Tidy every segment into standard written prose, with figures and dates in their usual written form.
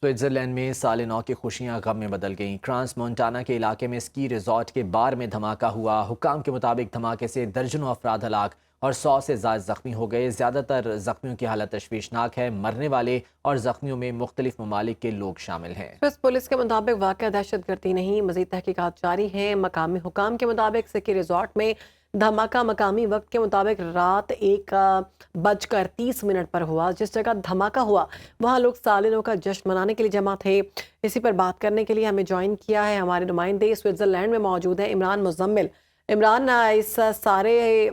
Switzerland میں سال نو کی خوشیاں غم میں بدل گئیں۔ ٹرانس مونٹانا کے علاقے میں اسکی ریزورٹ کے بار میں دھماکہ ہوا۔ حکام کے مطابق دھماکے سے درجنوں افراد ہلاک اور 100 سے زائد زخمی ہو گئے۔ زیادہ تر زخمیوں کی حالت تشویشناک ہے۔ مرنے والے اور زخمیوں میں مختلف ممالک کے لوگ شامل ہیں۔ سوئس پولیس کے مطابق واقعہ دہشت گردی نہیں، مزید تحقیقات جاری ہیں۔ مقامی حکام کے مطابق سکی ریزورٹ میں دھماکہ مقامی وقت کے مطابق رات 1:30 پر ہوا۔ جس جگہ دھماکہ ہوا وہاں لوگ سال نو کا جشن منانے کے لیے جمع تھے۔ اسی پر بات کرنے کے لیے ہمیں جوائن کیا ہے ہمارے نمائندے سوئٹزرلینڈ میں موجود ہیں عمران مزمل۔ عمران، اس سارے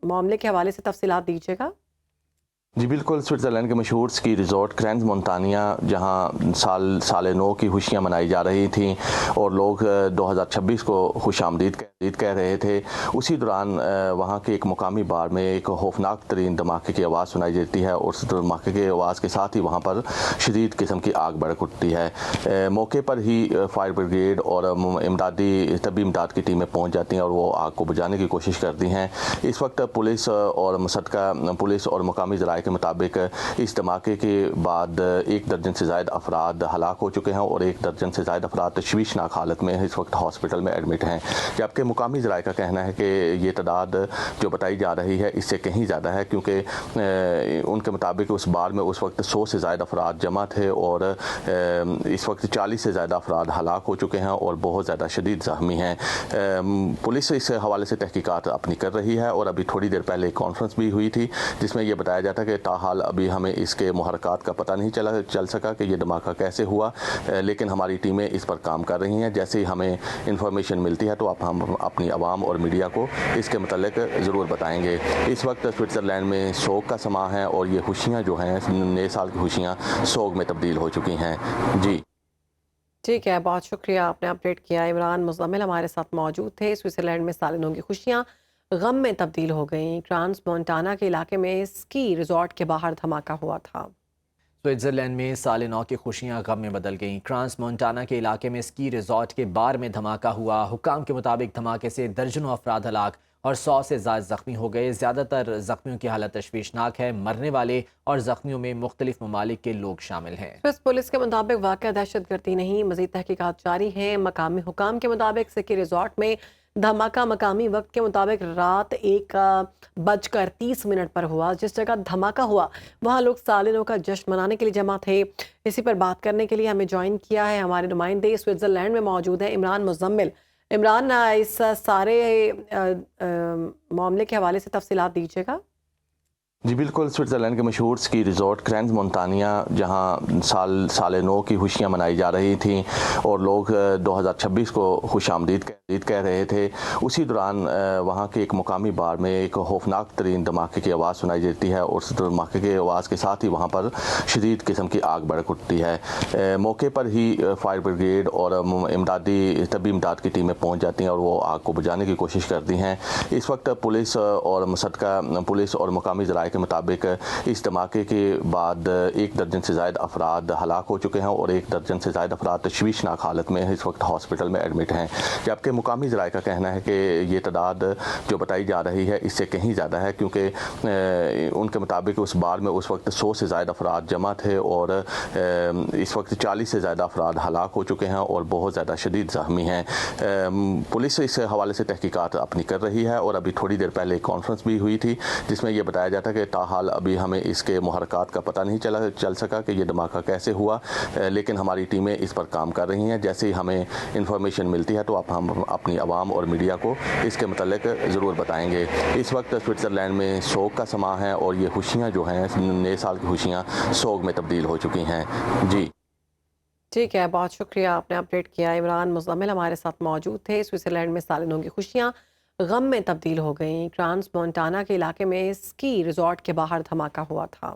معاملے کے حوالے سے تفصیلات دیجیے گا۔ جی بالکل، سوئٹزرلینڈ کے مشہور اسکی ریزورٹ کرینز مونٹانیا جہاں سال نو کی خوشیاں منائی جا رہی تھیں اور لوگ 2026 کو خوش آمدید کہہ رہے تھے، اسی دوران وہاں کے ایک مقامی بار میں ایک خوفناک ترین دھماکے کی آواز سنائی دیتی ہے اور اس دھماکے کی آواز کے ساتھ ہی وہاں پر شدید قسم کی آگ بھڑک اٹھتی ہے۔ موقع پر ہی فائر بریگیڈ اور طبی امداد کی ٹیمیں پہنچ جاتی ہیں اور وہ آگ کو بجھانے کی کوشش کرتی ہیں۔ اس وقت پولیس اور مقامی ذرائع کے مطابق اس دھماکے کے بعد 1 درجن سے زائد افراد ہلاک ہو چکے ہیں اور 1 درجن سے زائد افراد تشویشناک حالت میں اس وقت ہاسپٹل میں ایڈمٹ ہیں، جبکہ مقامی ذرائع کا کہنا ہے کہ یہ تعداد جو بتائی جا رہی ہے اس سے کہیں زیادہ ہے، کیونکہ ان کے مطابق اس بار میں اس وقت 100 سے زائد افراد جمع تھے اور اس وقت 40 سے زیادہ افراد ہلاک ہو چکے ہیں اور بہت زیادہ شدید زخمی ہیں۔ پولیس اس حوالے سے تحقیقات اپنی کر رہی ہے اور ابھی تھوڑی دیر پہلے ایک کانفرنس بھی ہوئی تھی جس میں یہ بتایا جاتا ہے کہ تاحال ابھی ہمیں اس کے محرکات کا پتہ نہیں چل سکا کہ یہ دھماکہ کیسے ہوا، لیکن ہماری ٹیمیں اس پر کام کر رہی ہیں۔ جیسے ہی ہمیں انفارمیشن ملتی ہے تو ہم اپنی عوام اور میڈیا کو اس کے متعلق ضرور بتائیں گے۔ اس وقت سوئٹزرلینڈ میں سوگ کا سماں ہے اور یہ خوشیاں جو ہیں نئے سال کی خوشیاں سوگ میں تبدیل ہو چکی ہیں۔ جی ٹھیک ہے، بہت شکریہ، آپ نے اپڈیٹ کیا۔ عمران مزمل ہمارے ساتھ موجود تھے۔ سوئٹزرلینڈ میں سال نو کی خوشیاں غم میں تبدیل ہو گئیں۔ ٹرانس مونٹانا کے علاقے میں اسکی ریزورٹ کے باہر دھماکہ ہوا تھا۔ سوئٹزرلینڈ میں سال نو کی خوشیاں غم میں بدل گئیں۔ ٹرانس مونٹانا کے علاقے میں اسکی ریزورٹ کے بار میں دھماکہ ہوا۔ حکام کے مطابق دھماکے سے درجنوں افراد ہلاک اور 100 سے زائد زخمی ہو گئے۔ زیادہ تر زخمیوں کی حالت تشویشناک ہے۔ مرنے والے اور زخمیوں میں مختلف ممالک کے لوگ شامل ہیں۔ سوئس پولیس کے مطابق واقعہ دہشت گردی نہیں، مزید تحقیقات جاری ہیں۔ مقامی حکام کے مطابق سکی ریزورٹ میں دھماکہ مقامی وقت کے مطابق رات 1:30 پر ہوا۔ جس جگہ دھماکہ ہوا وہاں لوگ سال نو کا جشن منانے کے لیے جمع تھے۔ اسی پر بات کرنے کے لیے ہمیں جوائن کیا ہے ہمارے نمائندے سوئٹزرلینڈ میں موجود ہیں عمران مزمل۔ عمران، اس سارے معاملے کے حوالے سے تفصیلات دیجیے گا۔ جی بالکل، سوئٹزرلینڈ کے مشہور اسکی ریزورٹ کرینز مونٹانیا جہاں سال نو کی خوشیاں منائی جا رہی تھیں اور لوگ 2026 کو خوش آمدید کہہ رہے تھے، اسی دوران وہاں کے ایک مقامی بار میں ایک خوفناک ترین دھماکے کی آواز سنائی دیتی ہے اور اس دھماکے کی آواز کے ساتھ ہی وہاں پر شدید قسم کی آگ بھڑک اٹھتی ہے۔ موقع پر ہی فائر بریگیڈ اور طبی امداد کی ٹیمیں پہنچ جاتی ہیں اور وہ آگ کو بجھانے کی کوشش کرتی ہیں۔ اس وقت پولیس اور مقامی ذرائع کے مطابق اس دھماکے کے بعد 1 درجن سے زائد افراد ہلاک ہو چکے ہیں اور 1 درجن سے زائد افراد تشویشناک حالت میں اس وقت ہاسپٹل میں ایڈمٹ ہیں، جبکہ مقامی ذرائع کا کہنا ہے کہ یہ تعداد جو بتائی جا رہی ہے اس سے کہیں زیادہ ہے، کیونکہ ان کے مطابق اس بار میں اس وقت 100 سے زائد افراد جمع تھے اور اس وقت 40 سے زیادہ افراد ہلاک ہو چکے ہیں اور بہت زیادہ شدید زخمی ہیں۔ پولیس اس حوالے سے تحقیقات اپنی کر رہی ہے اور ابھی تھوڑی دیر پہلے ایک کانفرنس بھی ہوئی تھی جس میں یہ بتایا جاتا ہے کہ تاحال ابھی ہمیں اس کے محرکات کا پتہ نہیں چل سکا کہ یہ دھماکہ کیسے ہوا، لیکن ہماری ٹیمیں اس پر کام کر رہی ہیں۔ جیسے ہی ہمیں انفارمیشن ملتی ہے تو ہم اپنی عوام اور میڈیا کو اس کے متعلق ضرور بتائیں گے۔ اس وقت سوئٹزرلینڈ میں سوگ کا سماں ہے اور یہ خوشیاں جو ہیں نئے سال کی خوشیاں سوگ میں تبدیل ہو چکی ہیں۔ جی ٹھیک ہے، بہت شکریہ، آپ نے اپڈیٹ کیا۔ عمران مزمل ہمارے ساتھ موجود تھے۔ سوئٹزرلینڈ میں سال نو کی خوشیاں غم میں تبدیل ہو گئیں۔ ٹرانس مونٹانا کے علاقے میں اسکی ریزورٹ کے باہر دھماکہ ہوا تھا۔